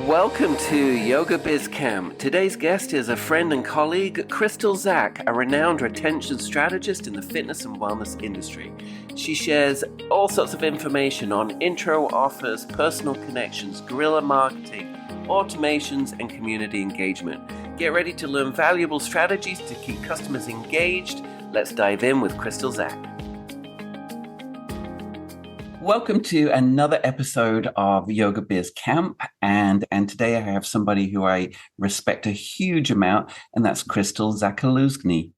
Welcome to Yoga Biz Camp. Today's guest is a friend and colleague, Crystal Zak, a renowned retention strategist in the fitness and wellness industry. She shares all sorts of information on intro offers, personal connections, guerrilla marketing, automations, and community engagement. Get ready to learn valuable strategies to keep customers engaged. Let's dive in with Crystal Zak. Welcome to another episode of Yoga Biz Camp, and today I have somebody who I respect a huge amount, and that's Crystal Zakaluzny.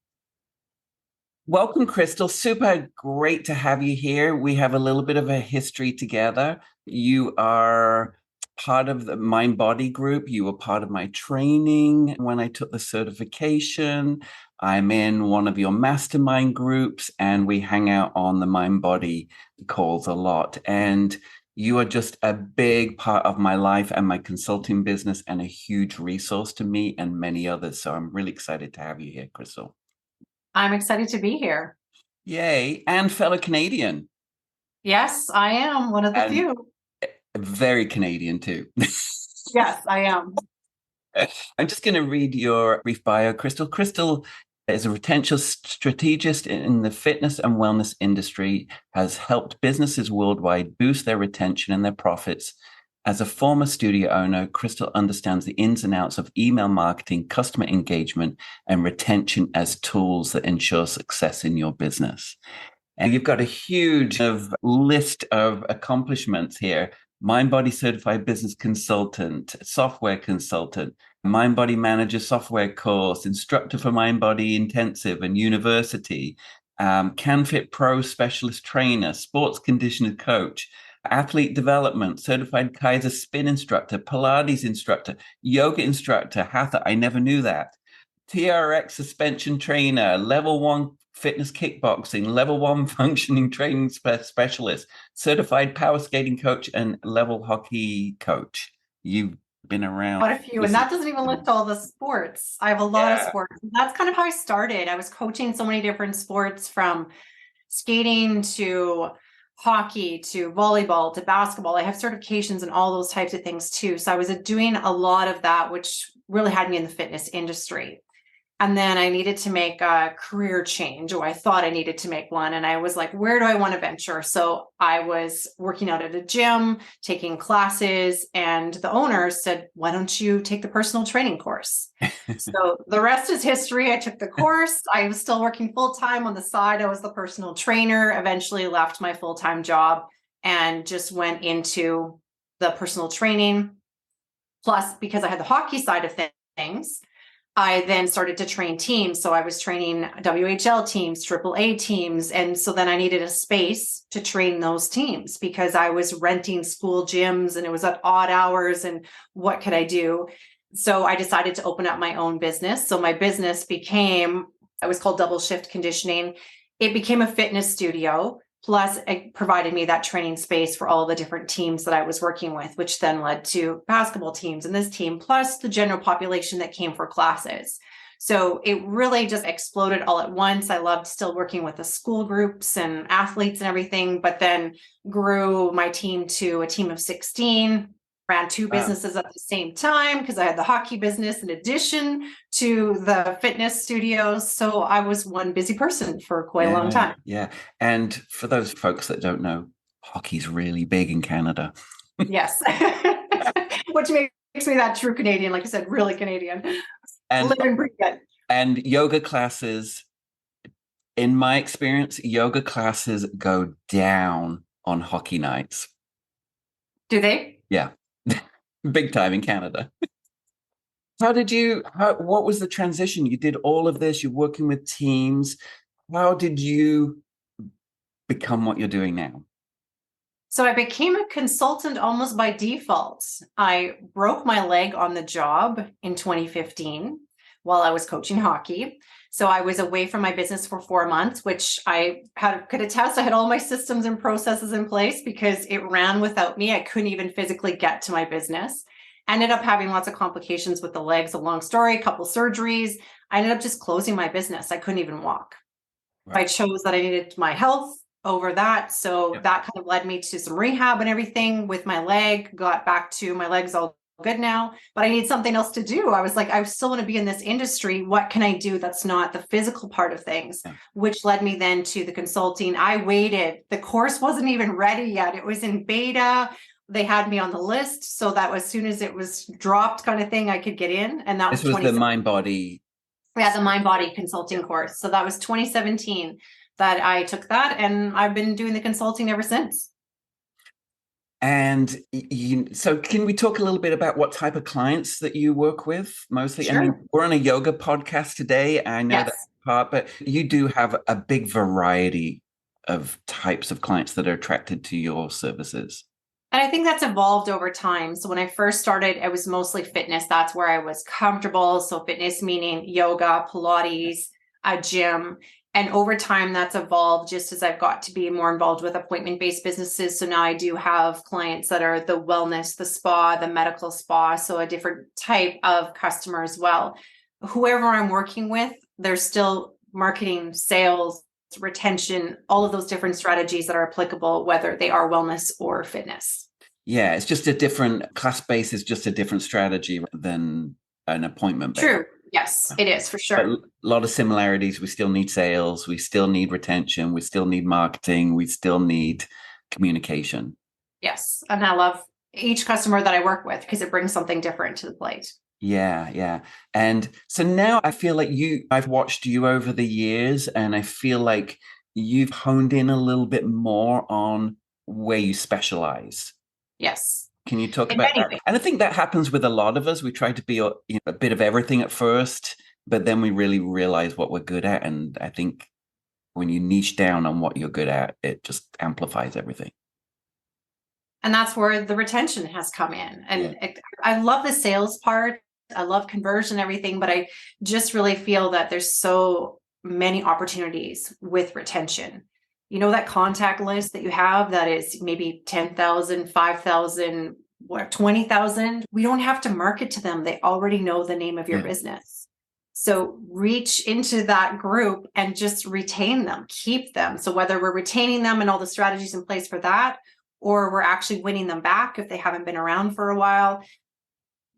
Welcome, Crystal. Super great to have you here. We have a little bit of a history together. You are part of the Mind Body group. You were part of my training when I took the certification. I'm in one of your mastermind groups, and we hang out on the Mind Body calls a lot. And you are just a big part of my life and my consulting business, and a huge resource to me and many others. So I'm really excited to have you here, Crystal. I'm excited to be here. Yay. And fellow Canadian. Yes, I am one of the few. Very Canadian too. Yes, I am. I'm just going to read your brief bio, Crystal. Crystal is a retention strategist in the fitness and wellness industry, has helped businesses worldwide boost their retention and their profits. As a former studio owner, Crystal understands the ins and outs of email marketing, customer engagement, and retention as tools that ensure success in your business. And you've got a huge list of accomplishments here. Mind Body Certified Business Consultant, Software Consultant, Mind Body Manager Software Course, Instructor for Mind Body Intensive and University, CanFit Pro Specialist Trainer, Sports Conditioner Coach, Athlete Development, Certified Kaiser Spin Instructor, Pilates Instructor, Yoga Instructor, Hatha, I never knew that, TRX Suspension Trainer, Level 1 Fitness Kickboxing, Level 1 Functioning Training Specialist, Certified Power Skating Coach, and Level Hockey Coach. You've been around. Quite a few. And that doesn't even list all the sports. I have a lot of sports. That's kind of how I started. I was coaching so many different sports, from skating to hockey to volleyball to basketball. I have certifications and all those types of things too. So I was doing a lot of that, which really had me in the fitness industry. And then I needed to make a career change, or I thought I needed to make one. And I was like, where do I want to venture? So I was working out at a gym, taking classes, and the owner said, why don't you take the personal training course? So the rest is history. I took the course. I was still working full-time on the side. I was the personal trainer, eventually left my full-time job and just went into the personal training. Plus, because I had the hockey side of things, I then started to train teams. So I was training WHL teams, AAA teams. And so then I needed a space to train those teams because I was renting school gyms and it was at odd hours. And what could I do? So I decided to open up my own business. So my business it was called Double Shift Conditioning. It became a fitness studio. Plus, it provided me that training space for all the different teams that I was working with, which then led to basketball teams and this team, plus the general population that came for classes. So it really just exploded all at once. I loved still working with the school groups and athletes and everything, but then grew my team to a team of 16. Ran two businesses at the same time because I had the hockey business in addition to the fitness studios. So I was one busy person for quite a long time. Yeah. And for those folks that don't know, hockey's really big in Canada. Yes. Which makes me that true Canadian, like I said, really Canadian. And live and breathe it. And yoga classes, in my experience, yoga classes go down on hockey nights. Do they? Yeah. Big time in Canada. What was the transition? You did all of this, you're working with teams. How did you become what you're doing now? So I became a consultant almost by default. I broke my leg on the job in 2015 while I was coaching hockey. So I was away from my business for 4 months, which I could attest. I had all my systems and processes in place because it ran without me. I couldn't even physically get to my business. Ended up having lots of complications with the legs. A long story, a couple surgeries. I ended up just closing my business. I couldn't even walk. Right. I chose that I needed my health over that. So that kind of led me to some rehab and everything with my leg, got back to my legs all good now, but I need something else to do. I was like, I still want to be in this industry. What can I do that's not the physical part of things? Yeah. Which led me then to the consulting. I waited. The course wasn't even ready yet. It was in beta. They had me on the list so that as soon as it was dropped kind of thing, I could get in. And that This was was the 2017. mind body. Yeah, the mind body consulting course. So that was 2017 that I took that, and I've been doing the consulting ever since. And so can we talk a little bit about what type of clients that you work with mostly? Sure. I mean, we're on a yoga podcast today. I know Yes. that part, but you do have a big variety of types of clients that are attracted to your services. And I think that's evolved over time. So when I first started, it was mostly fitness. That's where I was comfortable. So fitness meaning yoga, Pilates, a gym. And over time, that's evolved just as I've got to be more involved with appointment-based businesses. So now I do have clients that are the wellness, the spa, the medical spa. So a different type of customer as well. Whoever I'm working with, there's still marketing, sales, retention, all of those different strategies that are applicable, whether they are wellness or fitness. Yeah, it's just a different class base is just a different strategy than an appointment base. True. Yes, it is for sure. But a lot of similarities. We still need sales. We still need retention. We still need marketing. We still need communication. Yes. And I love each customer that I work with because it brings something different to the plate. Yeah, yeah. And so now I feel like I've watched you over the years, and I feel like you've honed in a little bit more on where you specialize. Yes. Can you talk about that? And I think that happens with a lot of us. We try to be a bit of everything at first, but then we really realize what we're good at. And I think when you niche down on what you're good at, it just amplifies everything. And that's where the retention has come in. And I love the sales part. I love conversion, everything, but I just really feel that there's so many opportunities with retention. You know, that contact list that you have that is maybe 10,000, 5,000, 20,000. We don't have to market to them. They already know the name of your business. So reach into that group and just retain them, keep them. So whether we're retaining them and all the strategies in place for that, or we're actually winning them back if they haven't been around for a while,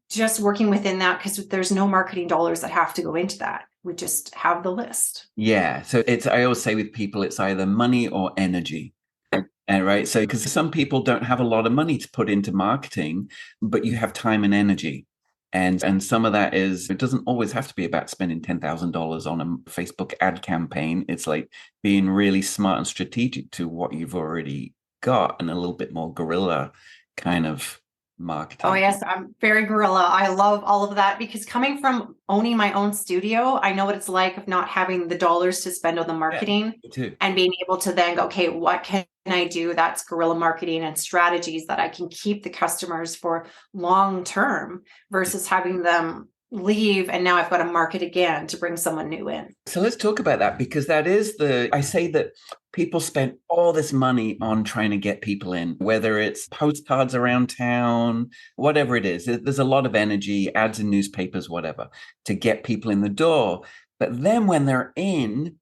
just working within that, because there's no marketing dollars that have to go into that. We just have the list. Yeah. So I always say with people, it's either money or energy. And right. So because some people don't have a lot of money to put into marketing, but you have time and energy. And some of that is, it doesn't always have to be about spending $10,000 on a Facebook ad campaign. It's like being really smart and strategic to what you've already got and a little bit more guerrilla kind of marketing. Oh, yes. I'm very guerrilla. I love all of that because coming from owning my own studio, I know what it's like of not having the dollars to spend on the marketing and being able to then go, okay, what can I do? That's guerrilla marketing and strategies that I can keep the customers for long term versus having them leave and now I've got to market again to bring someone new in. So let's talk about that, because that is I say that people spend all this money on trying to get people in, whether it's postcards around town, whatever it is. There's a lot of energy, ads in newspapers, whatever, to get people in the door. But then when they're in,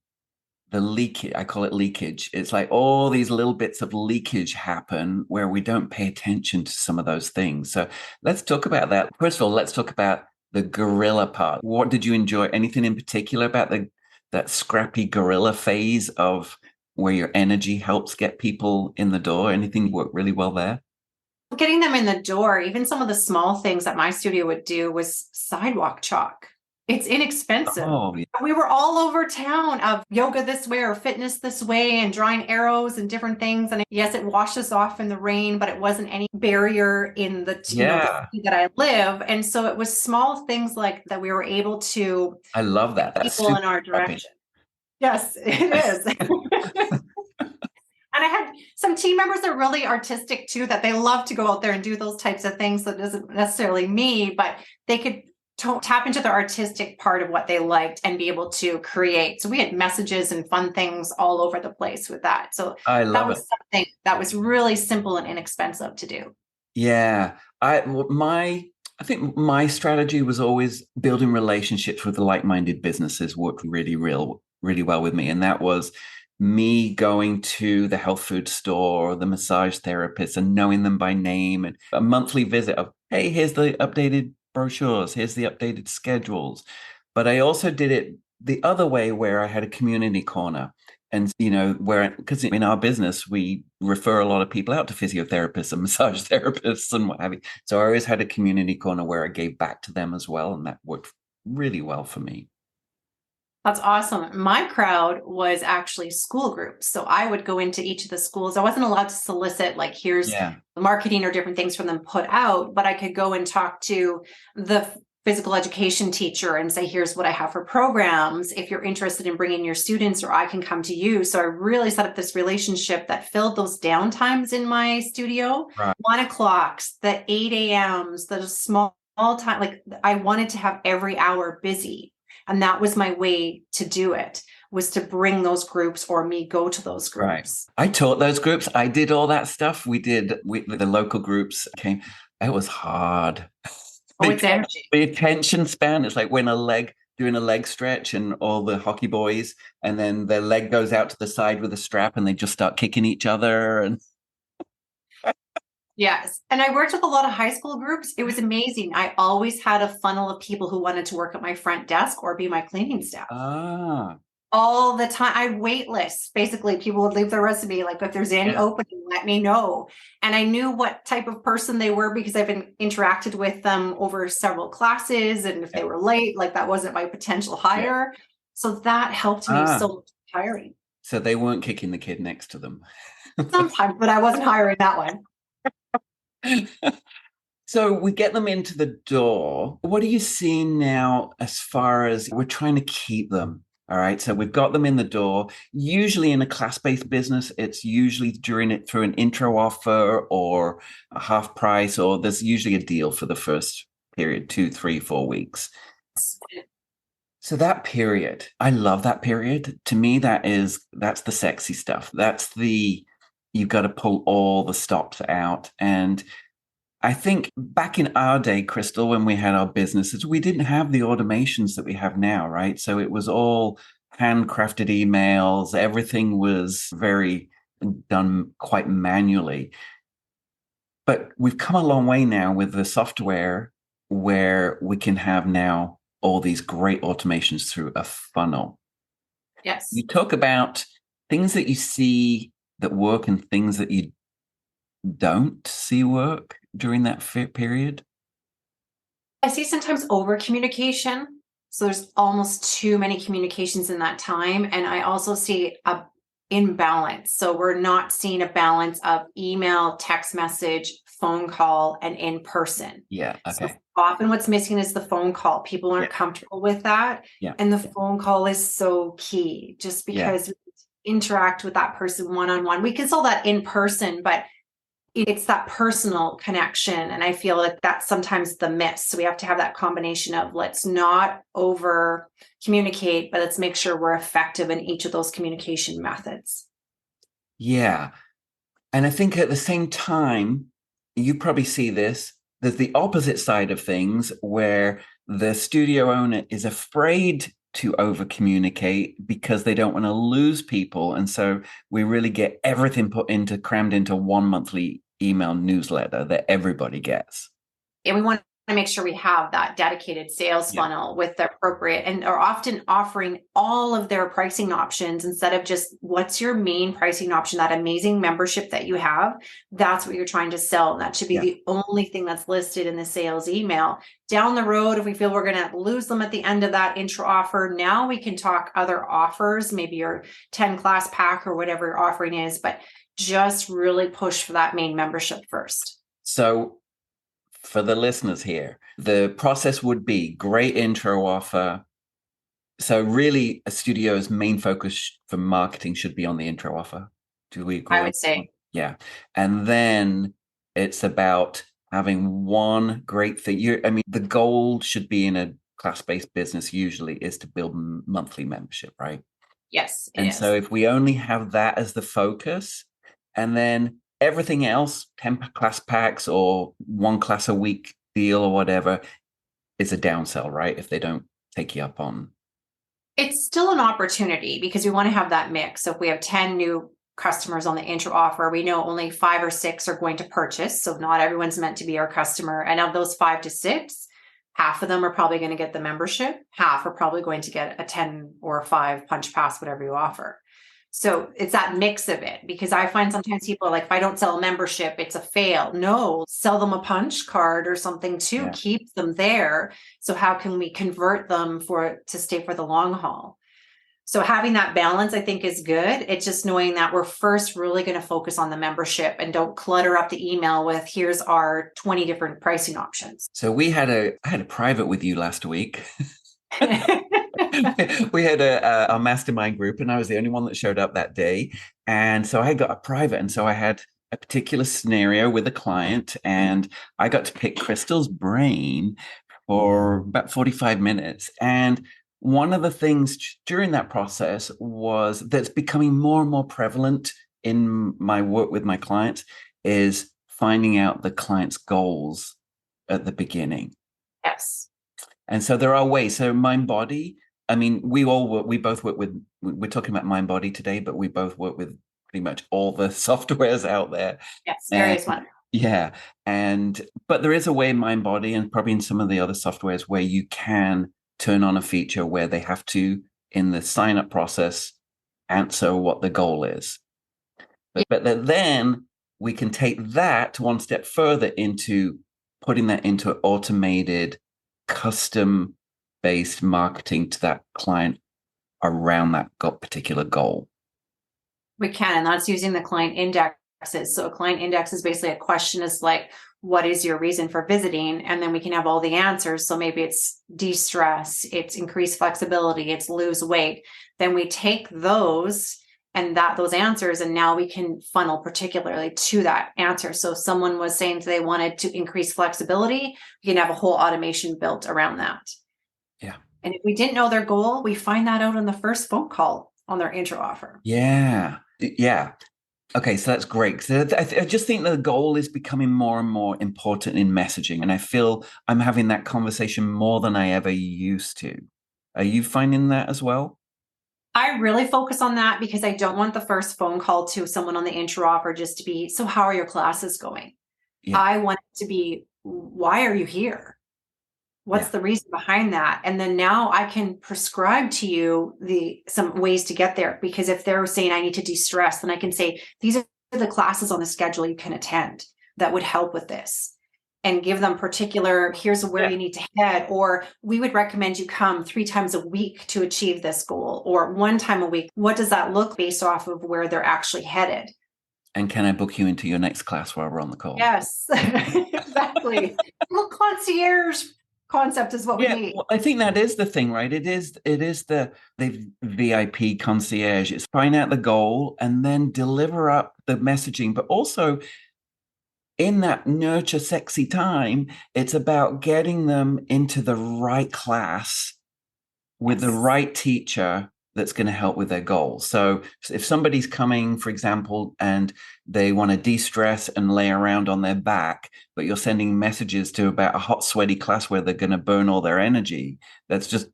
the leakage, I call it leakage. It's like all these little bits of leakage happen where we don't pay attention to some of those things. So let's talk about that. First of all, let's talk about the guerrilla part. What did you enjoy? Anything in particular about that scrappy guerrilla phase of where your energy helps get people in the door? Anything worked really well there? Getting them in the door, even some of the small things that my studio would do was sidewalk chalk. It's inexpensive. Oh, yeah. We were all over town of yoga this way or fitness this way and drawing arrows and different things. And yes, it washes off in the rain, but it wasn't any barrier in the, the city that I live. And so it was small things like that we were able to. I love that. That's people in our direction. Yes, it is. And I had some team members that are really artistic too, that they love to go out there and do those types of things. So it isn't necessarily me, but they could tap into the artistic part of what they liked and be able to create. So we had messages and fun things all over the place with that. So that was something that was really simple and inexpensive to do. Yeah. I think my strategy was always building relationships with the like-minded businesses worked really well with me. And that was me going to the health food store or the massage therapist and knowing them by name, and a monthly visit of, hey, here's the updated brochures, here's the updated schedules. But I also did it the other way where I had a community corner. And, where, because in our business, we refer a lot of people out to physiotherapists and massage therapists and what have you. So I always had a community corner where I gave back to them as well. And that worked really well for me. That's awesome. My crowd was actually school groups. So I would go into each of the schools. I wasn't allowed to solicit, like, here's marketing or different things from them put out, but I could go and talk to the physical education teacher and say, here's what I have for programs. If you're interested in bringing your students, or I can come to you. So I really set up this relationship that filled those downtimes in my studio. Right. 1:00, the 8 a.m.s, the small time. Like, I wanted to have every hour busy. And that was my way to do it, was to bring those groups or me go to those groups. Right. I taught those groups. I did all that stuff. The local groups came. It was hard. Oh, it's energy. The attention span is like when doing a leg stretch and all the hockey boys, and then their leg goes out to the side with a strap and they just start kicking each other. And yes. And I worked with a lot of high school groups. It was amazing. I always had a funnel of people who wanted to work at my front desk or be my cleaning staff. All the time. I wait lists. Basically, people would leave their resume, like, if there's any opening, let me know. And I knew what type of person they were because I've interacted with them over several classes. And if they were late, like, that wasn't my potential hire. So that helped me so much hiring. So they weren't kicking the kid next to them. Sometimes, but I wasn't hiring that one. So we get them into the door. What are you seeing now as far as we're trying to keep them? All right. So we've got them in the door. Usually in a class-based business, it's usually through an intro offer or a half price, or there's usually a deal for the first period, 2, 3, 4 weeks. So that period, I love that period. To me, that's the sexy stuff. You've got to pull all the stops out. And I think back in our day, Crystal, when we had our businesses, we didn't have the automations that we have now, right? So it was all handcrafted emails. Everything was very done quite manually. But we've come a long way now with the software where we can have now all these great automations through a funnel. Yes. You talk about things that you see that work and things that you don't see work during that period. I see sometimes over communication. So there's almost too many communications in that time. And I also see a imbalance. So we're not seeing a balance of email, text message, phone call, and in person. Yeah. Okay. So often what's missing is the phone call. People aren't comfortable with that. Yeah. And the phone call is so key, just because we interact with that person one-on-one. We can solve that in person, but it's that personal connection. And I feel like that's sometimes the miss. So we have to have that combination of, let's not over communicate, but let's make sure we're effective in each of those communication methods. Yeah. And I think at the same time, you probably see this, there's the opposite side of things where the studio owner is afraid to over communicate because they don't want to lose people. And so we really get everything crammed into one monthly email newsletter that everybody gets. And we want to make sure we have that dedicated sales funnel with the appropriate, and are often offering all of their pricing options instead of just what's your main pricing option, that amazing membership that you have. That's what you're trying to sell. And that should be the only thing that's listed in the sales email. Down the road, if we feel we're going to lose them at the end of that intro offer, now we can talk other offers, maybe your 10 class pack or whatever your offering is, but just really push for that main membership first. So for the listeners here, the process would be great intro offer. So really a studio's main focus for marketing should be on the intro offer. Do we agree? I would say. Yeah. And then it's about having one great thing. The goal should be in a class-based business usually is to build monthly membership, right? Yes. And so if we only have that as the focus, and then everything else, 10 class packs or 1 class a week deal or whatever, is a downsell, right? If they don't take you up on It's still an opportunity because we want to have that mix. So if we have 10 new customers on the intro offer, we know only 5 or 6 are going to purchase. So not everyone's meant to be our customer. And of those 5 to 6, half of them are probably going to get the membership. Half are probably going to get a 10 or a 5 punch pass, whatever you offer. So it's that mix of it, because I find sometimes people are like, if I don't sell a membership, it's a fail. No, sell them a punch card or something to keep them there. So how can we convert them to stay for the long haul? So having that balance, I think, is good. It's just knowing that we're first really going to focus on the membership and don't clutter up the email with, here's our 20 different pricing options. So I had a private with you last week. We had a mastermind group, and I was the only one that showed up that day. And so I got a private, and so I had a particular scenario with a client, and I got to pick Crystal's brain for about 45 minutes. And one of the things during that process was that's becoming more and more prevalent in my work with my clients is finding out the client's goals at the beginning. Yes. And so there are ways. So mind body, I mean, we both work with, we're talking about mind body today, but we both work with pretty much all the softwares out there. Yes, various ones. Yeah. But there is a way in mind body, and probably in some of the other softwares, where you can turn on a feature where they have to, in the sign up process, answer what the goal is. But then we can take that one step further into putting that into automated, custom-based marketing to that client around that particular goal. We can, and that's using the client indexes. So a client index is basically a question is like, what is your reason for visiting? And then we can have all the answers. So maybe it's de-stress, it's increased flexibility, it's lose weight. Then we take those and those answers, and now we can funnel particularly to that answer. So if someone was saying they wanted to increase flexibility, we can have a whole automation built around that. Yeah. And if we didn't know their goal, we find that out on the first phone call on their intro offer. Yeah. Yeah. Okay, so that's great. So I just think the goal is becoming more and more important in messaging. And I feel I'm having that conversation more than I ever used to. Are you finding that as well? I really focus on that because I don't want the first phone call to someone on the intro offer just to be, so how are your classes going? Yeah. I want it to be, why are you here? What's the reason behind that? And then now I can prescribe to you some ways to get there. Because if they're saying I need to de-stress, then I can say, these are the classes on the schedule you can attend that would help with this. And give them particular, here's where you need to head, or we would recommend you come 3 times a week to achieve this goal, or 1 time a week. What does that look based off of where they're actually headed? And can I book you into your next class while we're on the call? Yes, exactly. Well, concierge concept is what we need. Well, I think that is the thing, right? It is the VIP concierge. It's find out the goal and then deliver up the messaging, but also in that nurture sexy time, it's about getting them into the right class with the right teacher that's going to help with their goals. So if somebody's coming, for example, and they want to de-stress and lay around on their back, but you're sending messages to about a hot, sweaty class where they're going to burn all their energy, that's just...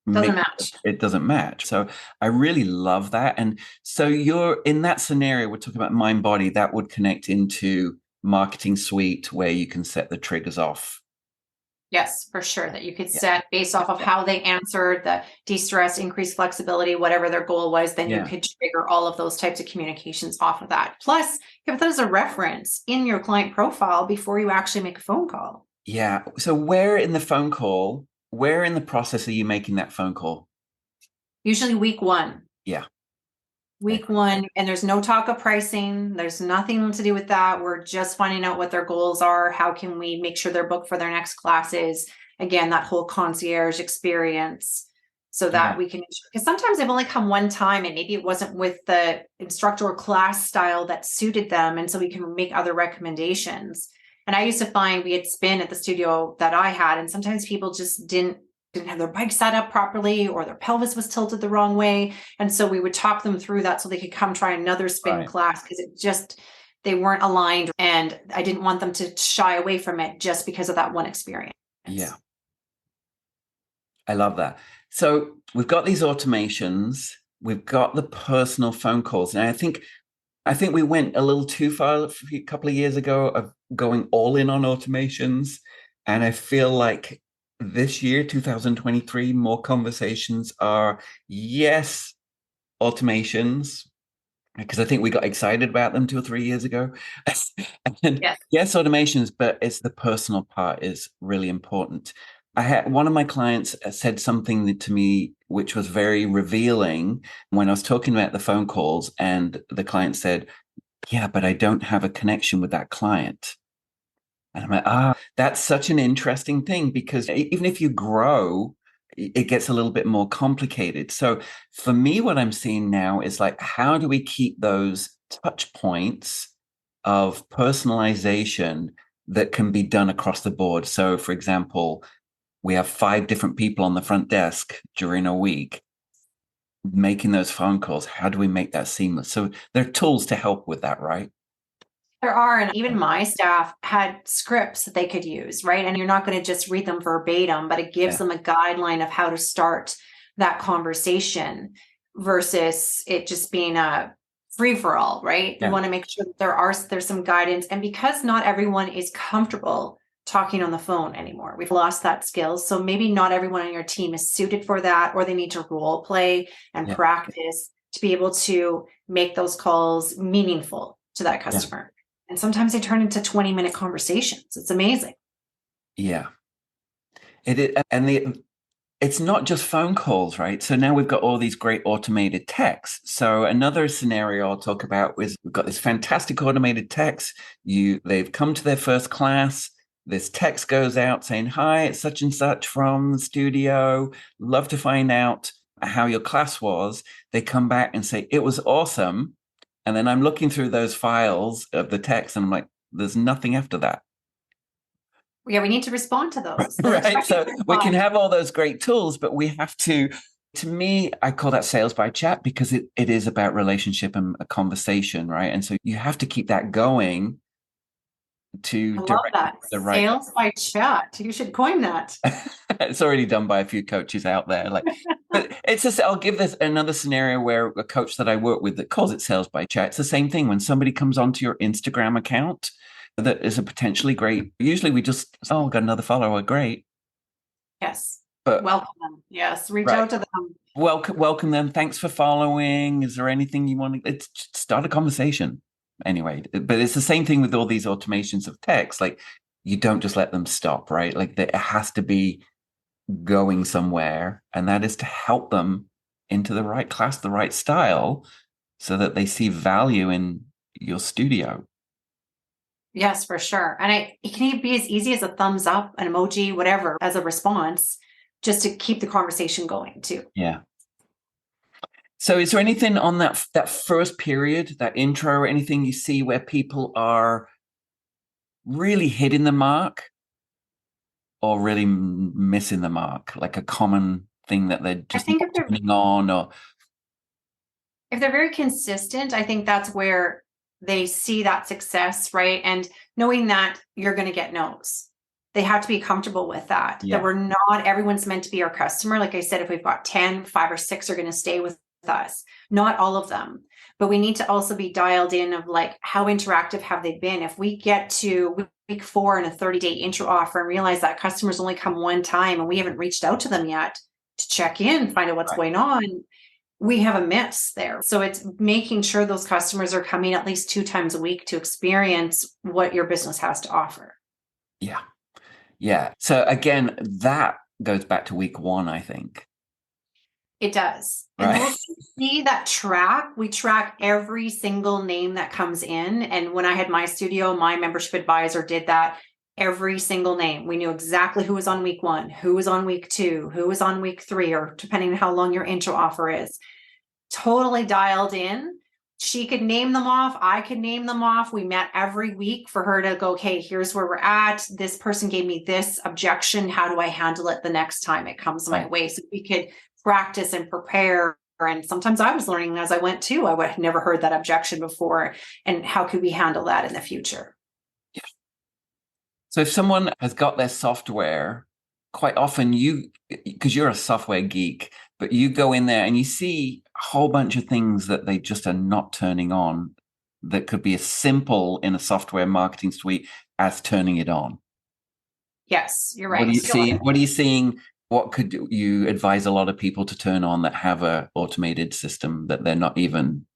doesn't match. It doesn't match. So I really love that. And so you're in that scenario, we're talking about mind body, that would connect into marketing suite where you can set the triggers off. Yes, for sure. That you could set based off of how they answered the de-stress, increased flexibility, whatever their goal was, then you could trigger all of those types of communications off of that. Plus, give that as a reference in your client profile before you actually make a phone call. Yeah. So where in the process are you making that phone call? Usually week 1. Yeah. Week 1, and there's no talk of pricing. There's nothing to do with that. We're just finding out what their goals are. How can we make sure they're booked for their next classes? Again, that whole concierge experience so that we can, because sometimes they've only come one time and maybe it wasn't with the instructor or class style that suited them. And so we can make other recommendations. And I used to find we had spin at the studio that I had, and sometimes people just didn't have their bike set up properly, or their pelvis was tilted the wrong way. And so we would talk them through that so they could come try another spin class, because they weren't aligned. And I didn't want them to shy away from it just because of that one experience. Yeah. I love that. So we've got these automations, we've got the personal phone calls. And I think we went a little too far a couple of years ago of going all in on automations. And I feel like this year, 2023, more conversations are yes, automations, because I think we got excited about them 2 or 3 years ago. And Yes. yes, automations, but it's the personal part is really important. I had one of my clients said something to me which was very revealing when I was talking about the phone calls, and the client said, "Yeah, but I don't have a connection with that client." And I'm like, that's such an interesting thing because even if you grow, it gets a little bit more complicated. So for me, what I'm seeing now is like, how do we keep those touch points of personalization that can be done across the board? So, for example, we have 5 different people on the front desk during a week making those phone calls. How do we make that seamless? So there are tools to help with that, right? There are, and even my staff had scripts that they could use, right? And you're not going to just read them verbatim, but it gives Yeah. them a guideline of how to start that conversation versus it just being a free for all, right? Yeah. You want to make sure that there's some guidance. And because not everyone is comfortable talking on the phone anymore, we've lost that skill. So maybe not everyone on your team is suited for that, or they need to role play and Yeah. practice to be able to make those calls meaningful to that Yeah. customer. And sometimes they turn into 20-minute conversations. It's amazing. Yeah. It's not just phone calls, right? So now we've got all these great automated texts. So another scenario I'll talk about is we've got this fantastic automated text. They've come to their first class. This text goes out saying, "Hi, it's such and such from the studio. Love to find out how your class was." They come back and say, "It was awesome." And then I'm looking through those files of the text and I'm like, there's nothing after that. Yeah, we need to respond to those. They're Right. expecting So a we can response. have all those great tools, but we have to me, I call that sales by chat because it is about relationship and a conversation, right? And so you have to keep that going to I love direct that. the right. Sales by chat. You should coin that. It's already done by a few coaches out there. Like, but it's just, I'll give this another scenario where a coach that I work with that calls it sales by chat. It's the same thing when somebody comes onto your Instagram account that is a potentially great. Usually we just, oh, got another follower, great. Yes. But Welcome them. Yes. Reach right. out to them. Welcome them. Thanks for following. Is there anything you want to? It's start a conversation. Anyway, but it's the same thing with all these automations of text. Like you don't just let them stop, right? Like it has to be going somewhere, and that is to help them into the right class, the right style, so that they see value in your studio. Yes, for sure. And it can be as easy as a thumbs up, an emoji, whatever, as a response, just to keep the conversation going too. Yeah. So is there anything on that first period, that intro, anything you see where people are really hitting the mark or really missing the mark, like a common thing that they're I just think not turning on? Or if they're very consistent, I think that's where they see that success, right? And knowing that you're going to get no's. They have to be comfortable with that, yeah, that we're not, everyone's meant to be our customer. Like I said, if we've got 10, 5 or 6 are going to stay with us, not all of them. But we need to also be dialed in of like, how interactive have they been? If we get to week 4 in a 30-day intro offer and realize that customers only come one time and we haven't reached out to them yet to check in, find out what's right. going on, we have a miss there. So it's making sure those customers are coming at least 2 times a week to experience what your business has to offer. Yeah. Yeah. So again, that goes back to week 1, I think. It does. And Right. we'll see that track. We track every single name that comes in. And when I had my studio, my membership advisor did that. Every single name. We knew exactly who was on week 1, who was on week 2, who was on week 3, or depending on how long your intro offer is. Totally dialed in. She could name them off. I could name them off. We met every week for her to go, okay, here's where we're at. This person gave me this objection. How do I handle it the next time it comes my way? So we could practice and prepare. And sometimes I was learning as I went too. I had never heard that objection before. And how could we handle that in the future? Yeah. So if someone has got their software quite often because you're a software geek, but you go in there and you see a whole bunch of things that they just are not turning on that could be as simple in a software marketing suite as turning it on. Yes, you're What are right. you seeing? What are you seeing? What could you advise a lot of people to turn on that have a automated system that they're not even?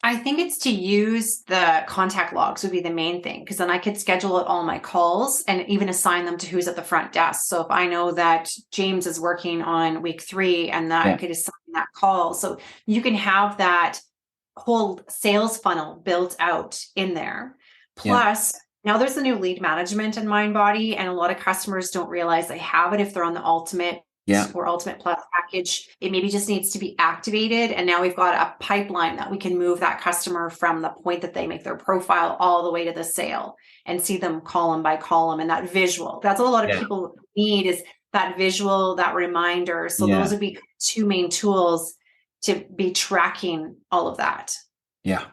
I think it's to use the contact logs would be the main thing, because then I could schedule out all my calls and even assign them to who's at the front desk. So if I know that James is working on week 3 and that I could assign that call. So you can have that whole sales funnel built out in there. Plus, now there's the new lead management in MindBody, and a lot of customers don't realize they have it if they're on the Ultimate or Ultimate Plus package. It maybe just needs to be activated. And now we've got a pipeline that we can move that customer from the point that they make their profile all the way to the sale and see them column by column, and that visual. That's what a lot of people need, is that visual, that reminder. So those would be 2 main tools to be tracking all of that. Yeah.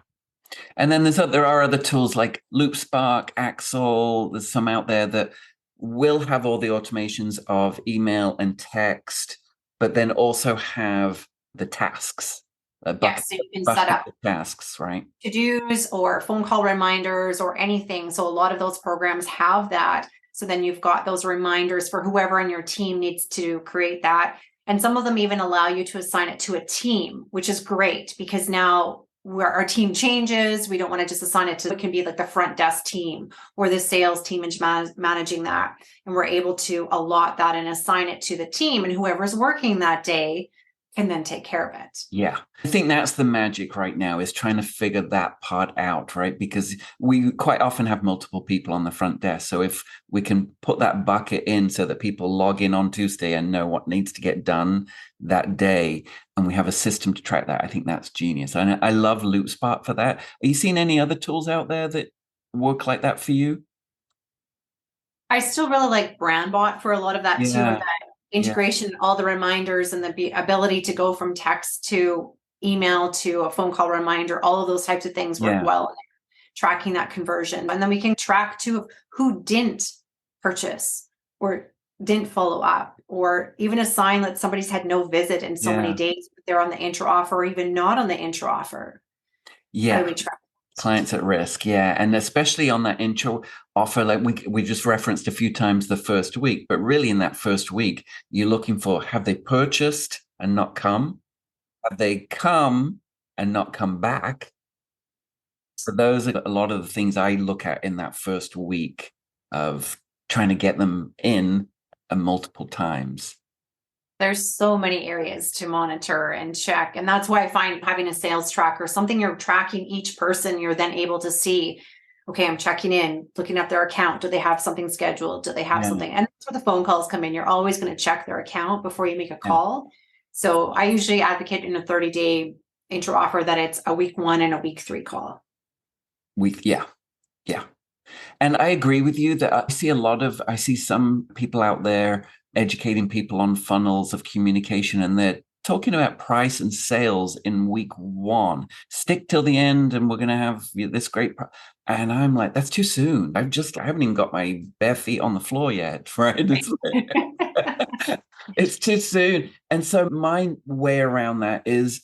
And then there are other tools like LoopSpark, Axel. There's some out there that will have all the automations of email and text, but then also have the tasks. So you can set up tasks, right? To-dos or phone call reminders or anything. So a lot of those programs have that. So then you've got those reminders for whoever on your team needs to create that. And some of them even allow you to assign it to a team, which is great, because now our team changes. We don't want to just assign it to, it can be like the front desk team or the sales team is managing that. And we're able to allot that and assign it to the team, and whoever's working that day can then take care of it. Yeah. I think that's the magic right now, is trying to figure that part out, right? Because we quite often have multiple people on the front desk. So if we can put that bucket in so that people log in on Tuesday and know what needs to get done that day, and we have a system to track that, I think that's genius. And I love LoopSpark for that. Are you seeing any other tools out there that work like that for you? I still really like BrandBot for a lot of that too, with that integration, all the reminders and the ability to go from text to email to a phone call reminder. All of those types of things work well, tracking that conversion. And then we can track too who didn't purchase or didn't follow up, or even assign that somebody's had no visit in so many days, but they're on the intro offer or even not on the intro offer. How do we track clients at risk? And especially on that intro offer, like we just referenced a few times the first week, but really in that first week, you're looking for, have they purchased and not come? Have they come and not come back? So those are a lot of the things I look at in that first week of trying to get them in multiple times. There's so many areas to monitor and check. And that's why I find having a sales tracker, something you're tracking each person, you're then able to see, okay, I'm checking in, looking at their account. Do they have something scheduled? Do they have something? And that's where the phone calls come in. You're always going to check their account before you make a call. So I usually advocate in a 30-day intro offer that it's a week 1 and a week 3 call. Yeah. And I agree with you that I see some people out there educating people on funnels of communication, and they're talking about price and sales in week 1. Stick till the end and we're going to have this great and I'm like, that's too soon. I haven't even got my bare feet on the floor yet, right? It's too soon. And so my way around that is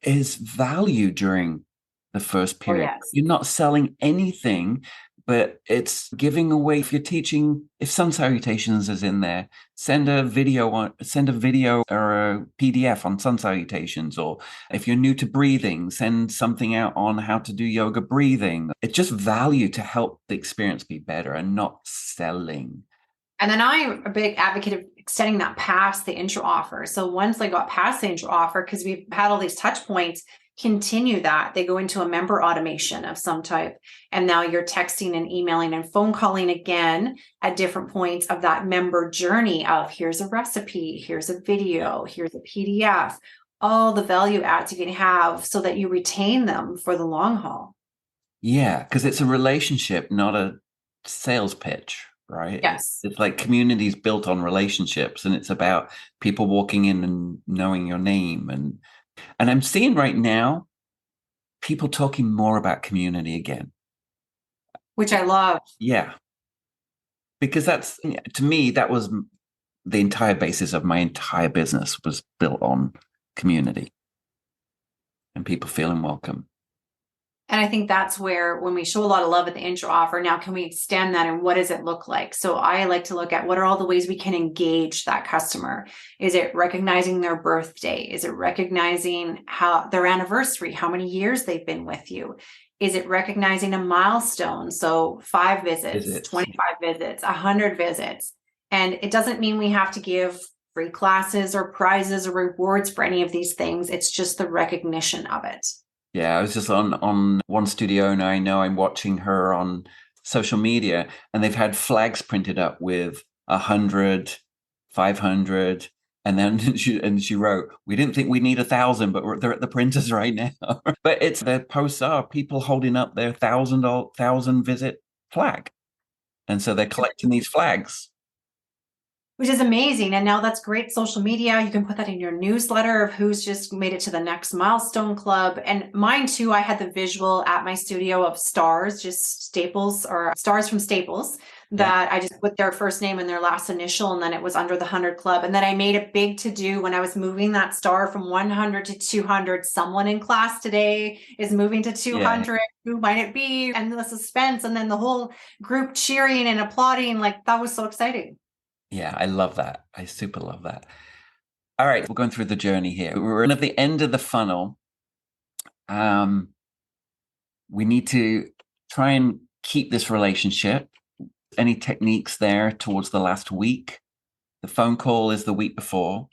value during the first period. You're not selling anything, but it's giving away. If you're teaching, if Sun Salutations is in there, send a video or a PDF on Sun Salutations. Or if you're new to breathing, send something out on how to do yoga breathing. It's just value to help the experience be better and not selling. And then I'm a big advocate of extending that past the intro offer. So once they got past the intro offer, because we've had all these touch points, continue that. They go into a member automation of some type. And now you're texting and emailing and phone calling again at different points of that member journey of, here's a recipe, here's a video, here's a PDF, all the value adds you can have so that you retain them for the long haul. Yeah, because it's a relationship, not a sales pitch. Right? Yes. It's like communities built on relationships, and it's about people walking in and knowing your name. And I'm seeing right now people talking more about community again. Which I love. Yeah. Because to me, that was the entire basis of my entire business was built on community and people feeling welcome. And I think that's where, when we show a lot of love at the intro offer, now can we extend that, and what does it look like? So I like to look at, what are all the ways we can engage that customer? Is it recognizing their birthday? Is it recognizing how their anniversary, how many years they've been with you? Is it recognizing a milestone? So 5 visits, 25 visits, 100 visits. And it doesn't mean we have to give free classes or prizes or rewards for any of these things. It's just the recognition of it. Yeah, I was just on one studio owner I know. I'm watching her on social media, and they've had flags printed up with 100, 500, and then she wrote, "We didn't think we need 1,000, but they're at the printers right now." But it's, the posts are people holding up their 1,000 visit flag, and so they're collecting these flags. Which is amazing. And now that's great social media. You can put that in your newsletter of who's just made it to the next milestone club. And mine too, I had the visual at my studio of stars, just staples, or stars from Staples, that I just put their first name and their last initial, and then it was under the 100 club. And then I made a big to do when I was moving that star from 100 to 200. Someone in class today is moving to 200. Yeah. Who might it be? And the suspense, and then the whole group cheering and applauding. Like, that was so exciting. Yeah, I love that. I super love that. All right, we're going through the journey here. We're at the end of the funnel. We need to try and keep this relationship. Any techniques there towards the last week? The phone call is the week before.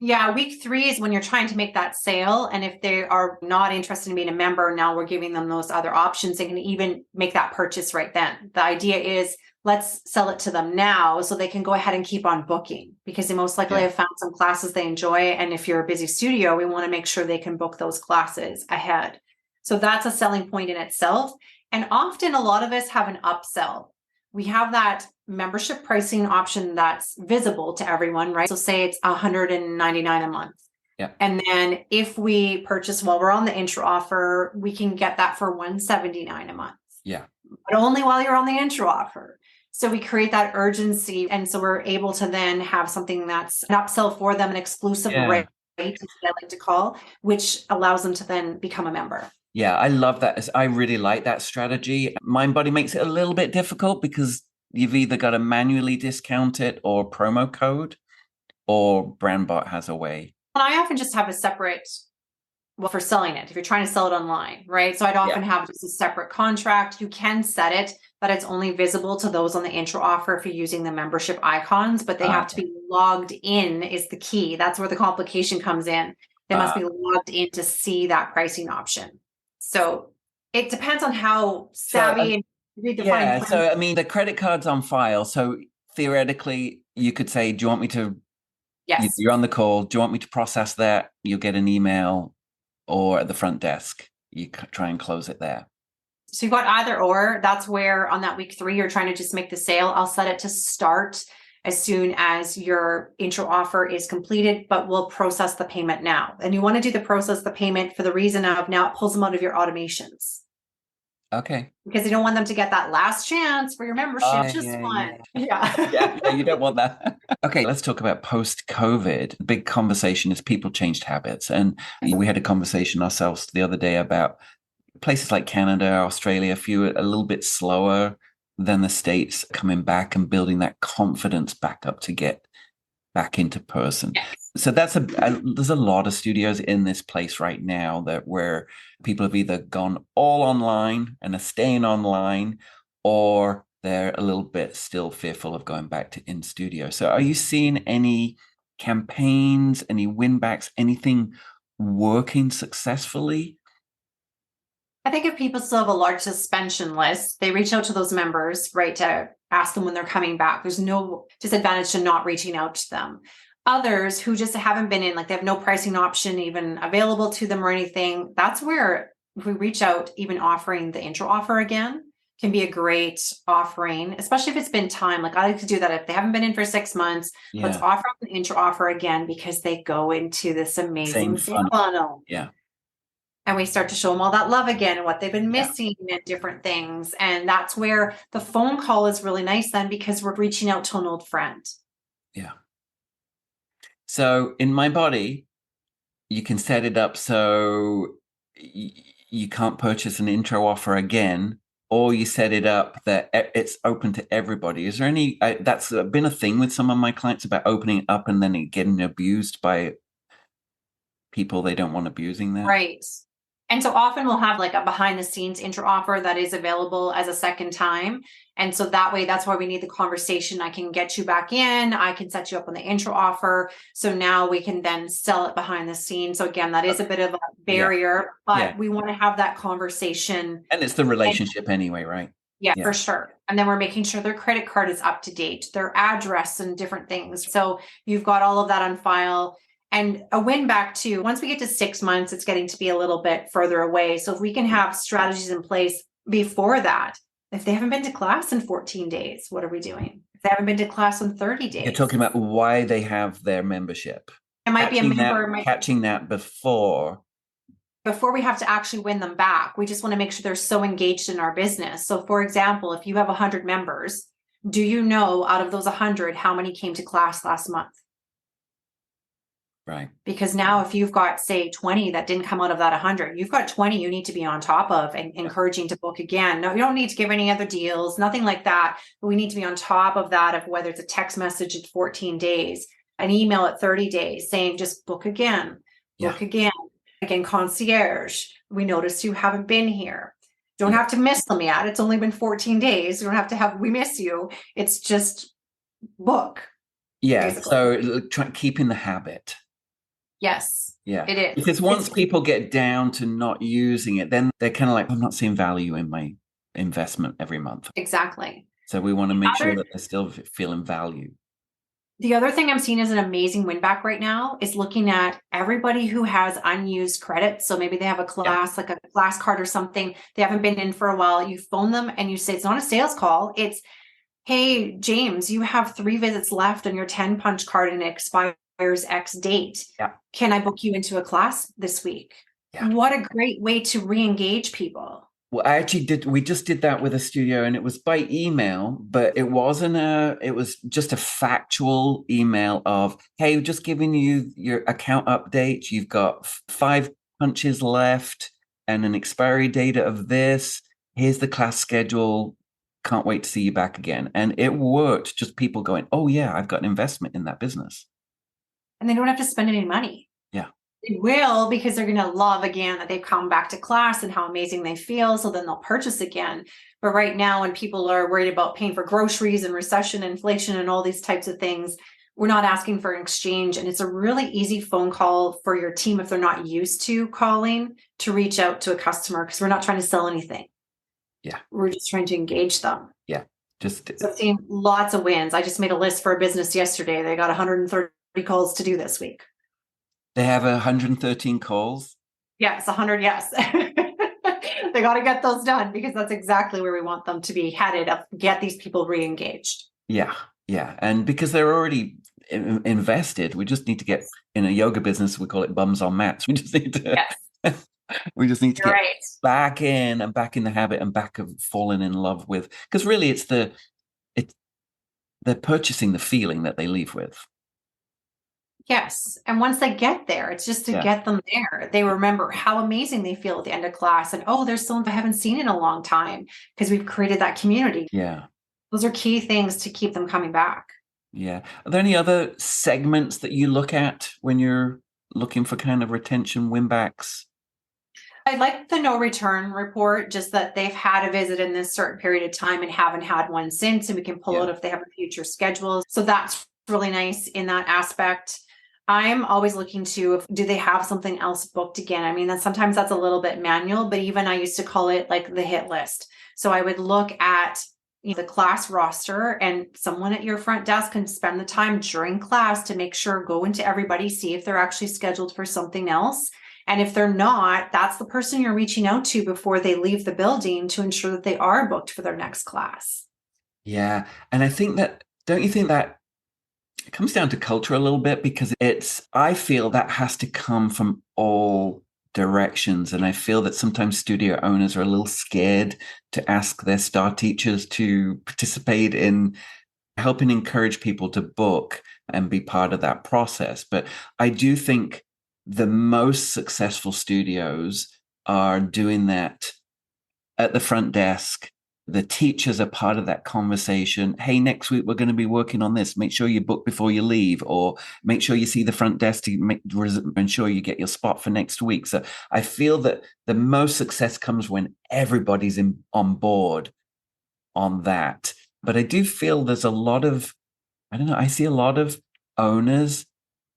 Yeah, week 3 is when you're trying to make that sale. And if they are not interested in being a member, now we're giving them those other options. They can even make that purchase right then. The idea is, let's sell it to them now so they can go ahead and keep on booking, because they most likely have found some classes they enjoy. And if you're a busy studio, we want to make sure they can book those classes ahead. So that's a selling point in itself. And often a lot of us have an upsell. We have that membership pricing option that's visible to everyone, right? So say it's $199 a month. Yeah. And then if we purchase while we're on the intro offer, we can get that for $179 a month. Yeah. But only while you're on the intro offer. So we create that urgency. And so we're able to then have something that's an upsell for them, an exclusive rate, as I like to call, which allows them to then become a member. Yeah, I love that. I really like that strategy. MindBody makes it a little bit difficult because you've either got to manually discount it or promo code, or BrandBot has a way. And I often just have a separate, for selling it, if you're trying to sell it online, right? So I'd often have just a separate contract. You can set it, but it's only visible to those on the intro offer if you're using the membership icons, but they have to be logged in is the key. That's where the complication comes in. They must be logged in to see that pricing option. So it depends on how savvy and redefined. Yeah, so I mean, the credit card's on file. So theoretically, you could say, do you want me to, you're on the call, do you want me to process that? You'll get an email, or at the front desk, you try and close it there. So you've got either or. That's where on that week 3, you're trying to just make the sale. I'll set it to start as soon as your intro offer is completed, but we'll process the payment now. And you want to do the payment for the reason of, now it pulls them out of your automations. Okay. Because you don't want them to get that last chance for your membership. Yeah, you don't want that. Okay, let's talk about post-COVID. The big conversation is people changed habits. And we had a conversation ourselves the other day about places like Canada, Australia, a little bit slower than the States, coming back and building that confidence back up to get back into person. So there's a lot of studios in this place right now where people have either gone all online and are staying online, or they're a little bit still fearful of going back to in studio. So are you seeing any campaigns, any win backs, anything working successfully? I think if people still have a large suspension list, they reach out to those members, right, to ask them when they're coming back. There's no disadvantage to not reaching out to them. Others who just haven't been in, like they have no pricing option even available to them or anything, that's where if we reach out, even offering the intro offer again can be a great offering, especially if it's been time. Like I like to do that if they haven't been in for 6 months. Let's offer the intro offer again, because they go into this amazing funnel. Yeah. And we start to show them all that love again and what they've been missing and different things. And that's where the phone call is really nice then, because we're reaching out to an old friend. Yeah. So in my body, you can set it up so you can't purchase an intro offer again, or you set it up that it's open to everybody. Is there any, that's been a thing with some of my clients about opening it up and then it getting abused by people they don't want abusing that? Right. And so often we'll have like a behind the scenes intro offer that is available as a second time. And so that way, that's why we need the conversation. I can get you back in. I can set you up on the intro offer. So now we can then sell it behind the scenes. So again, that is a bit of a barrier, but we want to have that conversation. And it's the relationship anyway, right? Yeah, for sure. And then we're making sure their credit card is up to date, their address and different things. So you've got all of that on file. And a win back to once we get to 6 months, it's getting to be a little bit further away. So if we can have strategies in place before that, if they haven't been to class in 14 days, what are we doing? If they haven't been to class in 30 days. You're talking about why they have their membership. It might be a member. Catching that before we have to actually win them back. We just want to make sure they're so engaged in our business. So for example, if you have 100 members, do you know out of those 100, how many came to class last month? Right. Because now if you've got, say, 20 that didn't come out of that 100, you've got 20 you need to be on top of and encouraging to book again. No, you don't need to give any other deals, nothing like that. But we need to be on top of that, of whether it's a text message at 14 days, an email at 30 days saying just book again, book again. Again, concierge, we noticed you haven't been here. Don't have to miss them yet. It's only been 14 days. You don't have to have, we miss you. It's just book. Yeah. Basically. So keeping the habit. Yes. Yeah. It is. Because once people get down to not using it, then they're kind of like, I'm not seeing value in my investment every month. Exactly. So we want to make sure that they're still feeling value. The other thing I'm seeing as an amazing win back right now is looking at everybody who has unused credit. So maybe they have a class, like a class card or something. They haven't been in for a while. You phone them and you say, it's not a sales call. It's, hey, James, you have 3 visits left on your 10 punch card and it expires X date. Yeah. Can I book you into a class this week? Yeah. What a great way to re-engage people. Well, we just did that with a studio and it was by email, but it was just a factual email of, hey, just giving you your account update. You've got 5 punches left and an expiry date of this. Here's the class schedule. Can't wait to see you back again. And it worked. Just people going, oh yeah, I've got an investment in that business. And they don't have to spend any money. Yeah. They will, because they're going to love again that they've come back to class and how amazing they feel. So then they'll purchase again. But right now, when people are worried about paying for groceries and recession, inflation, and all these types of things, we're not asking for an exchange. And it's a really easy phone call for your team, if they're not used to calling, to reach out to a customer, because we're not trying to sell anything. Yeah. We're just trying to engage them. Yeah. So I've seen lots of wins. I just made a list for a business yesterday. They got 130 calls to do this week. They have 113 calls? Yes, 100, yes. They got to get those done, because that's exactly where we want them to be headed, get these people re-engaged. Yeah, yeah. And because they're already invested, we just need to get, in a yoga business, we call it bums on mats. We just need to, we just need to get back in and back in the habit and back of falling in love with, because really they're purchasing the feeling that they leave with. Yes. And once they get there, it's just to get them there. They remember how amazing they feel at the end of class. And, oh, there's someone I haven't seen in a long time, because we've created that community. Yeah. Those are key things to keep them coming back. Yeah. Are there any other segments that you look at when you're looking for kind of retention win backs? I like the no return report, just that they've had a visit in this certain period of time and haven't had one since, and we can pull out if they have a future schedule. So that's really nice in that aspect. I'm always looking to, do they have something else booked again? I mean, sometimes that's a little bit manual, but even I used to call it like the hit list. So I would look at the class roster, and someone at your front desk can spend the time during class to make sure, go into everybody, see if they're actually scheduled for something else. And if they're not, that's the person you're reaching out to before they leave the building, to ensure that they are booked for their next class. Yeah. And I think that, don't you think that it comes down to culture a little bit, because I feel that has to come from all directions. And I feel that sometimes studio owners are a little scared to ask their star teachers to participate in helping encourage people to book, and be part of that process. But I do think the most successful studios are doing that at the front desk. The teachers are part of that conversation. Hey, next week we're going to be working on this. Make sure you book before you leave, or make sure you see the front desk to ensure you get your spot for next week. So I feel that the most success comes when everybody's on board on that. But I do feel there's a lot of, I don't know, I see a lot of owners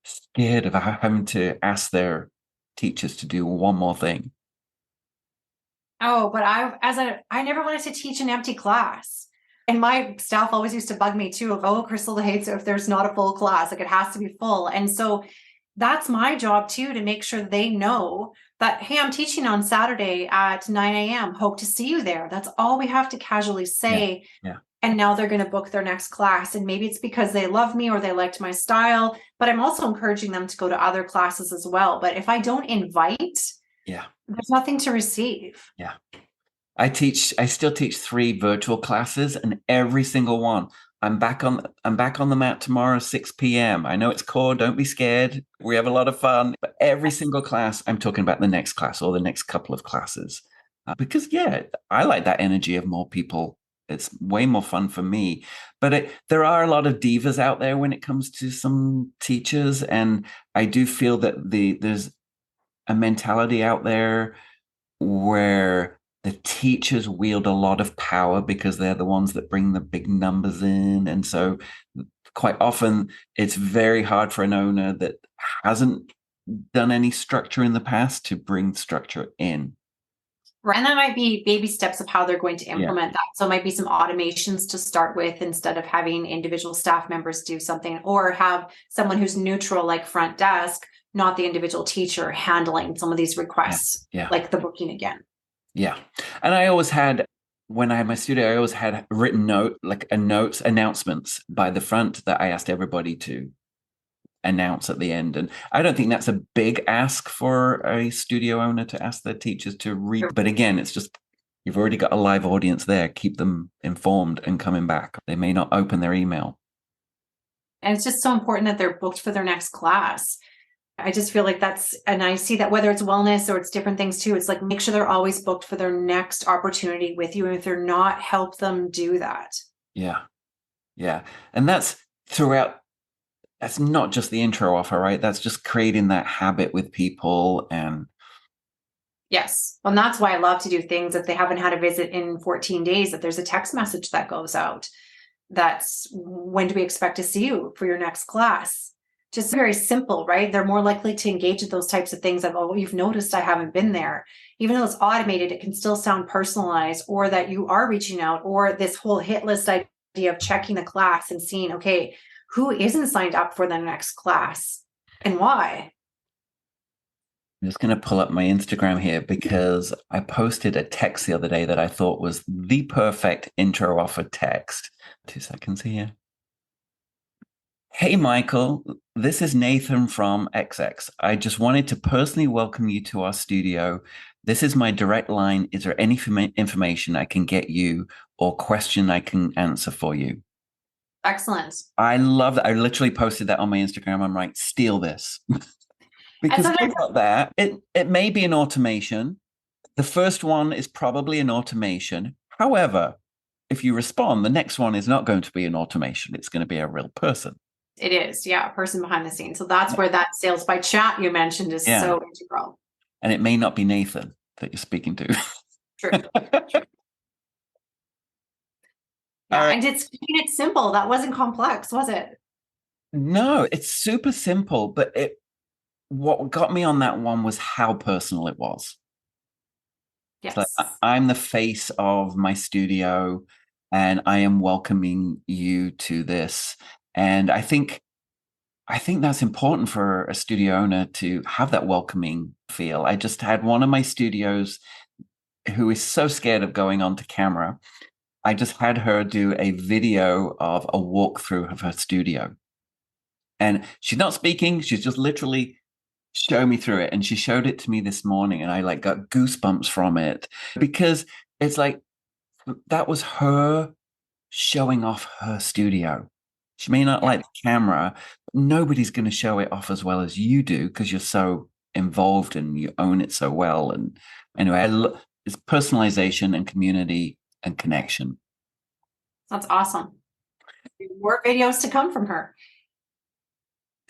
scared of having to ask their teachers to do one more thing. Oh, but I never wanted to teach an empty class. And my staff always used to bug me too of, oh, Crystal hates it if there's not a full class, like it has to be full. And so that's my job too, to make sure they know that, hey, I'm teaching on Saturday at 9 a.m. Hope to see you there. That's all we have to casually say. Yeah. And now they're going to book their next class. And maybe it's because they love me or they liked my style, but I'm also encouraging them to go to other classes as well. But if I don't invite, there's nothing to receive. Yeah. I still teach 3 virtual classes, and every single one, I'm back on the mat tomorrow, 6 p.m. I know it's core. Don't be scared. We have a lot of fun. But every single class, I'm talking about the next class or the next couple of classes. Because, I like that energy of more people. It's way more fun for me. But there are a lot of divas out there when it comes to some teachers. And I do feel that there's a mentality out there where the teachers wield a lot of power because they're the ones that bring the big numbers in. And so quite often it's very hard for an owner that hasn't done any structure in the past to bring structure in. Right. And that might be baby steps of how they're going to implement that. So it might be some automations to start with instead of having individual staff members do something, or have someone who's neutral, like front desk, not the individual teacher, handling some of these requests, like the booking again. Yeah. And I always had, when I had my studio, I always had written announcements by the front that I asked everybody to announce at the end. And I don't think that's a big ask for a studio owner to ask their teachers to read. But again, it's just, you've already got a live audience there. Keep them informed and coming back. They may not open their email. And it's just so important that they're booked for their next class. I just feel like and I see that whether it's wellness or it's different things too, it's like, make sure they're always booked for their next opportunity with you. And if they're not, help them do that. Yeah. Yeah. And that's throughout. That's not just the intro offer, right? That's just creating that habit with people. And yes. Well, and that's why I love to do things if they haven't had a visit in 14 days, that there's a text message that goes out. That's, when do we expect to see you for your next class? Just very simple, right? They're more likely to engage in those types of things of, oh, you've noticed I haven't been there. Even though it's automated, it can still sound personalized, or that you are reaching out, or this whole hit list idea of checking the class and seeing, okay, who isn't signed up for the next class and why? I'm just going to pull up my Instagram here because I posted a text the other day that I thought was the perfect intro offer text. 2 seconds here. Hey, Michael, this is Nathan from XX. I just wanted to personally welcome you to our studio. This is my direct line. Is there any information I can get you or question I can answer for you? Excellent. I love that. I literally posted that on my Instagram. I'm like, steal this. Because think about that. It may be an automation. The first one is probably an automation. However, if you respond, the next one is not going to be an automation. It's going to be a real person. It is, a person behind the scenes. So that's where that sales by chat you mentioned is so integral. And it may not be Nathan that you're speaking to. True. Right. And it's keeping it simple. That wasn't complex, was it? No, it's super simple. But what got me on that one was how personal it was. Yes. So I'm the face of my studio, and I am welcoming you to this. And I think that's important for a studio owner to have that welcoming feel. I just had one of my studios who is so scared of going onto camera. I just had her do a video of a walkthrough of her studio. And she's not speaking. She's just literally showing me through it. And she showed it to me this morning, and I got goosebumps from it, because it's like, that was her showing off her studio. She may not Yeah. like the camera, but nobody's going to show it off as well as you do because you're so involved and you own it so well. And anyway, it's personalization and community and connection. That's awesome. More videos to come from her.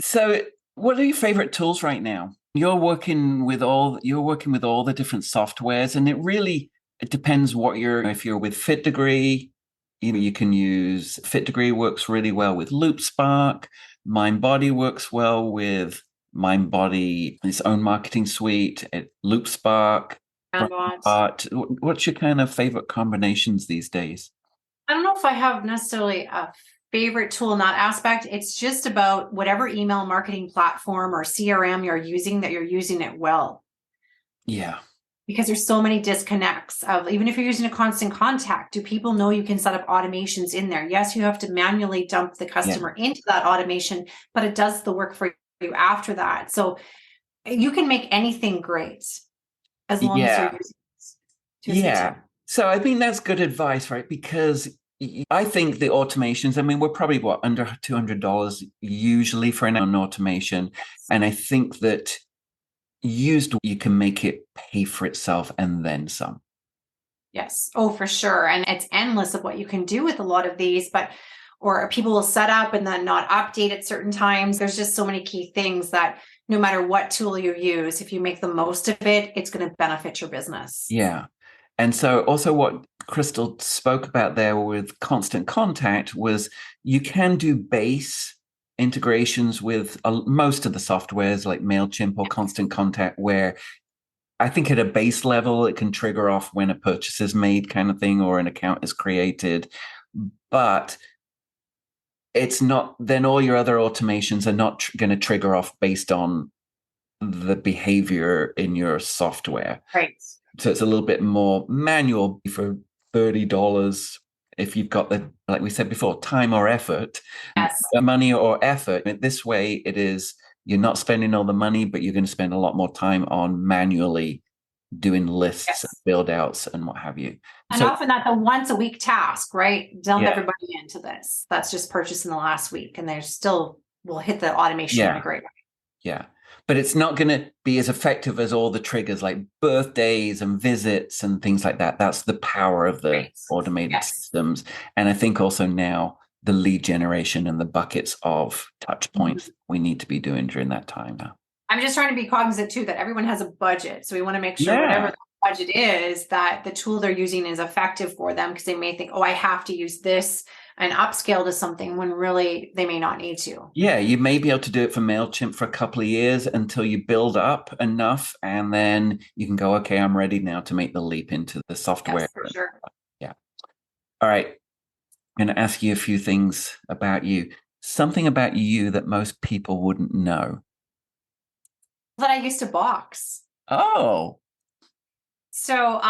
So, what are your favorite tools right now? You're working with all the different softwares, and it depends what you're. If you're with Fit Degree, you can use Fit Degree works really well with Loop Spark. MindBody works well with MindBody, its own marketing suite. Loop Spark, Chatbots. but what's your kind of favorite combinations these days? I don't know if I have necessarily a favorite tool in that aspect. It's just about whatever email marketing platform or CRM you're using, that you're using it well. Yeah. Because there's so many disconnects of, even if you're using a constant contact, do people know you can set up automations in there? Yes, you have to manually dump the customer into that automation, but it does the work for you after that. So you can make anything great as long as you're Yeah. using it to its Yeah. intent. So I think that's good advice, right? Because I think the automations, I mean, we're probably under $200 usually for an automation. And I think that used, you can make it pay for itself and then some. Yes. Oh, for sure. And it's endless of what you can do with a lot of these, but or people will set up and then not update at certain times. There's just so many key things that no matter what tool you use, if you make the most of it, it's going to benefit your business. Yeah. And so also what Crystal spoke about there with constant contact was you can do base integrations with most of the softwares like MailChimp or Constant Contact, where I think at a base level, it can trigger off when a purchase is made kind of thing or an account is created. But it's not, then all your other automations are not going to trigger off based on the behavior in your software. Right. So it's a little bit more manual for $30 if you've got the, like we said before, time or effort, Yes. money or effort. This way it is, you're not spending all the money, but you're going to spend a lot more time on manually doing lists and Yes. build outs and what have you. And So often that's a once a week task, right? Dump yeah, everybody into this. That's just purchased in the last week. And they're still will hit the automation in a yeah, great way. yeah. But it's not going to be as effective as all the triggers like birthdays and visits and things like that. That's the power of the Right. automated Yes. systems. And I think also now the lead generation and the buckets of touch points we need to be doing during that time now. I'm just trying to be cognizant too that everyone has a budget. So we want to make sure whatever Yeah. the budget is, that the tool they're using is effective for them, because they may think, oh, I have to use this and upscale to something when really they may not need to. Yeah, you may be able to do it for MailChimp for a couple of years until you build up enough, and then you can go, okay, I'm ready now to make the leap into the software. Yes, for sure. Yeah. All right. I'm going to ask you a few things about you. Something about you that most people wouldn't know. That I used to box. Oh, So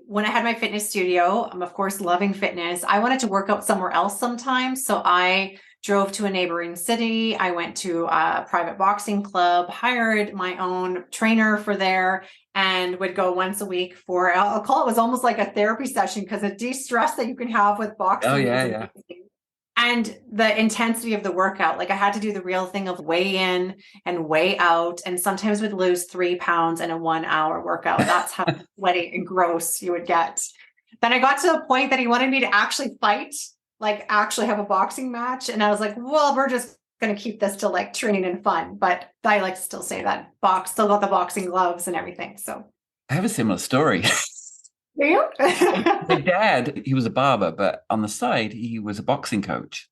when I had my fitness studio, I'm of course loving fitness. I wanted to work out somewhere else sometimes. So I drove to a neighboring city. I went to a private boxing club, hired my own trainer for there, and would go once a week for, I'll call it, was almost like a therapy session, because the de-stress that you can have with boxing oh is yeah, amazing. And the intensity of the workout, like I had to do the real thing of weigh in and weigh out, and sometimes would lose 3 pounds in a 1 hour workout. That's how sweaty and gross you would get. Then I got to the point that he wanted me to actually fight, like actually have a boxing match. And I was like, well, we're just going to keep this to like training and fun. But I like to still say that still got the boxing gloves and everything. So I have a similar story. do you? My dad, he was a barber, but on the side, he was a boxing coach.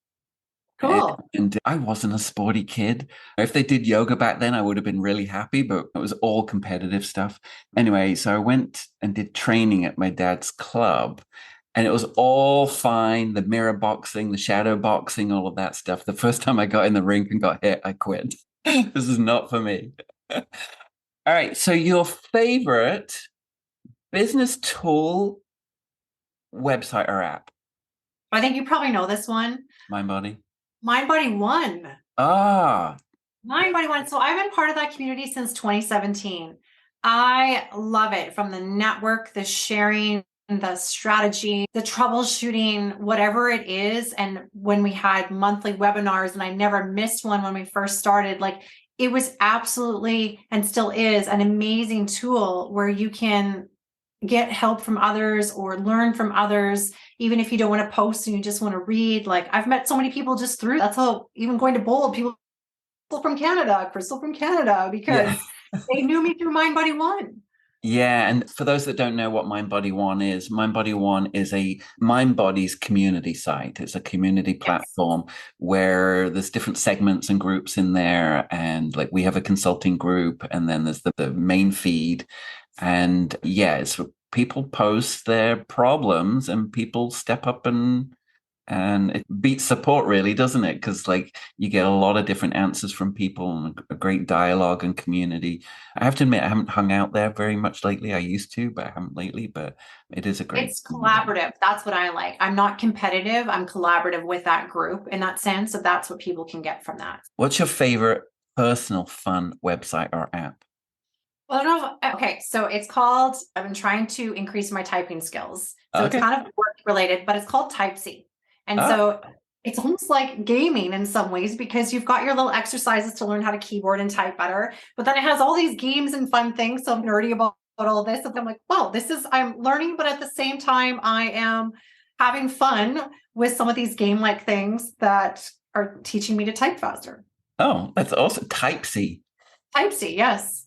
Cool. And I wasn't a sporty kid. If they did yoga back then, I would have been really happy, but it was all competitive stuff. Anyway, so I went and did training at my dad's club, and it was all fine. The mirror boxing, the shadow boxing, all of that stuff. The first time I got in the ring and got hit, I quit. This is not for me. All right. So your favorite business tool, website, or app? I think you probably know this one. MindBody. MindBody One. Ah, MindBody One. So I've been part of that community since 2017. I love it, from the network, the sharing, the strategy, the troubleshooting, whatever it is. And when we had monthly webinars, and I never missed one when we first started, like it was absolutely, and still is, an amazing tool where you can get help from others or learn from others, even if you don't want to post and you just want to read. Like I've met so many people just through, that's how, even going to Bold, people from Canada, Crystal from Canada, because they knew me through Mind Body One. Yeah, and for those that don't know what Mind Body One is a Mind Body's community site. It's a community platform where there's different segments and groups in there. And like we have a consulting group, and then there's the main feed. And yeah, it's people post their problems and people step up and it beats support, really, doesn't it? Because like you get a lot of different answers from people and a great dialogue and community. I have to admit, I haven't hung out there very much lately. I used to, but I haven't lately. But it is a great. It's collaborative. That's what I like. I'm not competitive. I'm collaborative with that group in that sense. So that's what people can get from that. What's your favorite personal fun website or app? Well, I don't know. Okay, so it's called, I've been trying to increase my typing skills. So it's kind of work related, but it's called Typesy. And so it's almost like gaming in some ways, because you've got your little exercises to learn how to keyboard and type better, but then it has all these games and fun things. So I'm nerdy about all this. And I'm like, well, I'm learning, but at the same time, I am having fun with some of these game-like things that are teaching me to type faster. Oh, that's awesome. Typesy. Typesy, yes.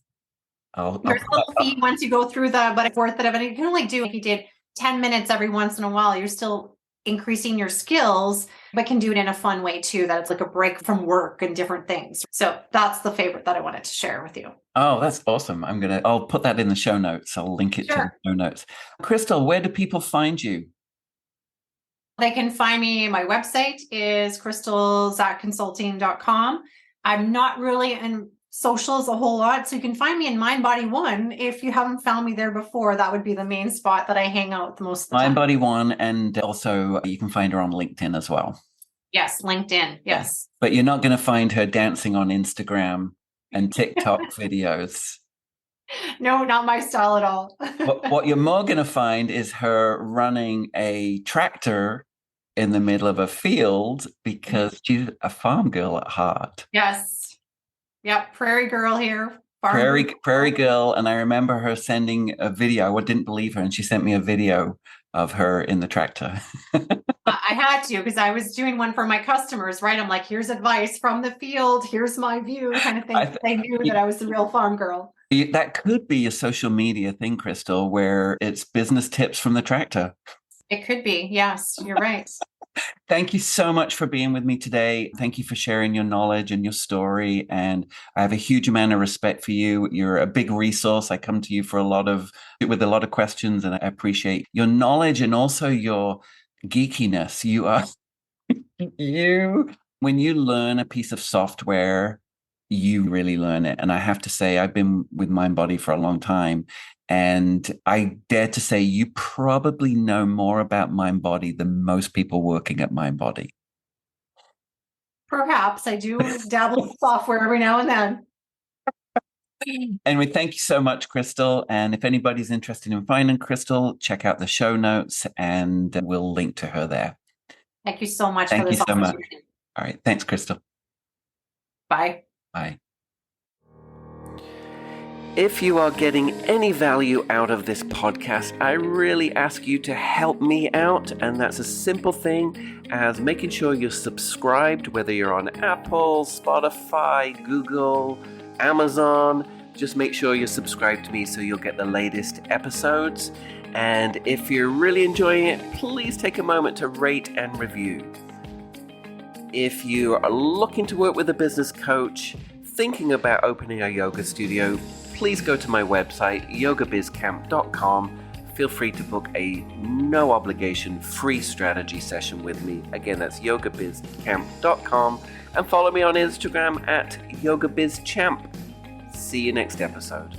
There's a little fee once you go through but it's worth it. I mean, you can only do, if you did 10 minutes every once in a while, you're still increasing your skills, but can do it in a fun way too, that it's like a break from work and different things. So that's the favorite that I wanted to share with you. Oh, that's awesome. I'll put that in the show notes. I'll link it to the show notes. Crystal, where do people find you? They can find me. My website is crystalzakconsulting.com. I'm not really in socials a whole lot, so you can find me in Mind Body One. If you haven't found me there before, that would be the main spot that I hang out the most of the time. Mind Body One, and also you can find her on LinkedIn as well. Yes, LinkedIn. Yes. But you're not going to find her dancing on Instagram and TikTok videos. No, not my style at all. What you're more going to find is her running a tractor in the middle of a field, because she's a farm girl at heart. Yes. Yep, prairie girl here. Prairie girl. And I remember her sending a video. I didn't believe her, and she sent me a video of her in the tractor. I had to, because I was doing one for my customers, right? I'm like, here's advice from the field. Here's my view, kind of thing. They knew that I was the real farm girl. That could be a social media thing, Crystal, where it's business tips from the tractor. It could be. Yes, you're right. Thank you so much for being with me today. Thank you for sharing your knowledge and your story. And I have a huge amount of respect for you. You're a big resource. I come to you with a lot of questions, and I appreciate your knowledge and also your geekiness. When you learn a piece of software, you really learn it. And I have to say, I've been with Mind Body for a long time. And I dare to say you probably know more about Mind Body than most people working at Mind Body. Perhaps. I do dabble in software every now and then. Anyway, thank you so much, Crystal. And if anybody's interested in finding Crystal, check out the show notes and we'll link to her there. Thank you so much for this opportunity. Thank you so much. All right. Thanks, Crystal. Bye. Bye. If you are getting any value out of this podcast, I really ask you to help me out. And that's a simple thing as making sure you're subscribed, whether you're on Apple, Spotify, Google, Amazon. Just make sure you're subscribed to me so you'll get the latest episodes. And if you're really enjoying it, please take a moment to rate and review. If you are looking to work with a business coach, thinking about opening a yoga studio, please go to my website, yogabizcamp.com. Feel free to book a no obligation free strategy session with me. Again, that's yogabizcamp.com, and follow me on Instagram at yogabizchamp. See you next episode.